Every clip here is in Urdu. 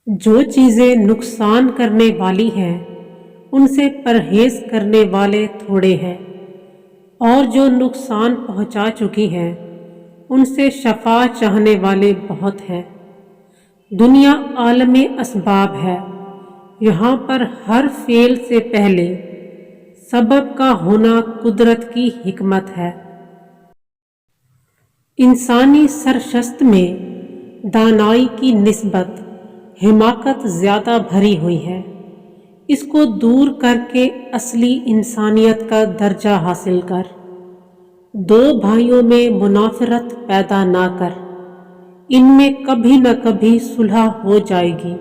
جو چیزیں نقصان کرنے والی ہیں ان سے پرہیز کرنے والے تھوڑے ہیں، اور جو نقصان پہنچا چکی ہیں ان سے شفا چاہنے والے بہت ہیں۔ دنیا عالم اسباب ہے، یہاں پر ہر فعل سے پہلے سبب کا ہونا قدرت کی حکمت ہے۔ انسانی سرشت میں دانائی کی نسبت حماقت زیادہ بھری ہوئی ہے۔ اس کو دور کر کے اصلی انسانیت کا درجہ حاصل کر۔ دو بھائیوں میں منافرت پیدا نہ کر، ان میں کبھی نہ کبھی صلح ہو جائے گی،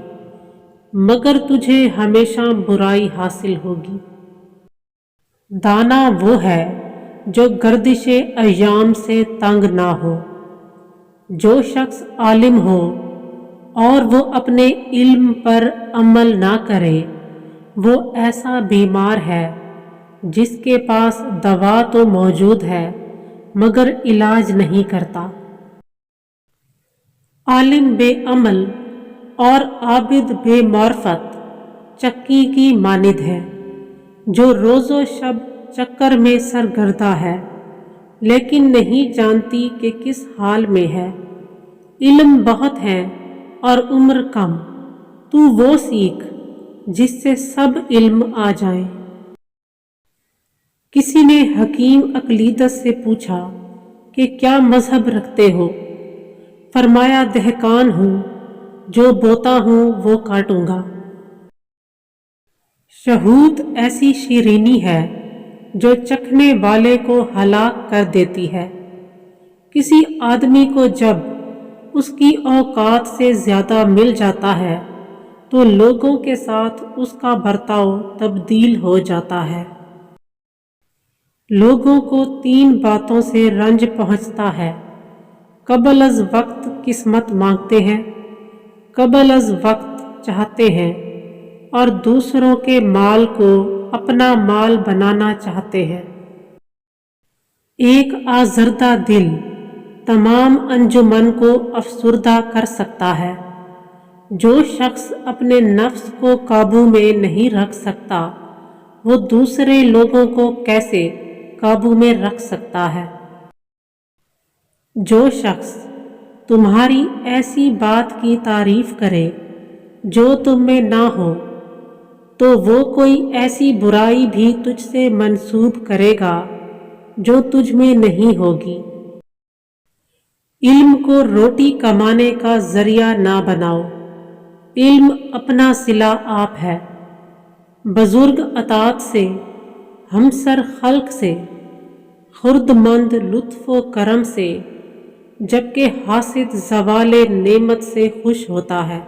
مگر تجھے ہمیشہ برائی حاصل ہوگی۔ دانا وہ ہے جو گردش ایام سے تنگ نہ ہو۔ جو شخص عالم ہو اور وہ اپنے علم پر عمل نہ کرے، وہ ایسا بیمار ہے جس کے پاس دوا تو موجود ہے مگر علاج نہیں کرتا۔ عالم بے عمل اور عابد بے معرفت چکی کی مانند ہے، جو روز و شب چکر میں سرگردہ ہے لیکن نہیں جانتی کہ کس حال میں ہے۔ علم بہت ہے اور عمر کم، تو وہ سیکھ جس سے سب علم آ جائیں۔ کسی نے حکیم اقلیدس سے پوچھا کہ کیا مذہب رکھتے ہو؟ فرمایا دہقان ہوں، جو بوتا ہوں وہ کاٹوں گا۔ شہوت ایسی شیرینی ہے جو چکھنے والے کو ہلاک کر دیتی ہے۔ کسی آدمی کو جب اس کی اوقات سے زیادہ مل جاتا ہے تو لوگوں کے ساتھ اس کا برتاؤ تبدیل ہو جاتا ہے۔ لوگوں کو تین باتوں سے رنج پہنچتا ہے: قبل از وقت قسمت مانگتے ہیں، قبل از وقت چاہتے ہیں، اور دوسروں کے مال کو اپنا مال بنانا چاہتے ہیں۔ ایک آزردہ دل تمام انجمن کو افسردہ کر سکتا ہے۔ جو شخص اپنے نفس کو قابو میں نہیں رکھ سکتا، وہ دوسرے لوگوں کو کیسے قابو میں رکھ سکتا ہے؟ جو شخص تمہاری ایسی بات کی تعریف کرے جو تم میں نہ ہو، تو وہ کوئی ایسی برائی بھی تجھ سے منسوب کرے گا جو تجھ میں نہیں ہوگی۔ علم کو روٹی کمانے کا ذریعہ نہ بناؤ، علم اپنا صلہ آپ ہے۔ بزرگ اطاعت سے، ہمسر خلق سے، خرد مند لطف و کرم سے، جبکہ حاسد زوال نعمت سے خوش ہوتا ہے۔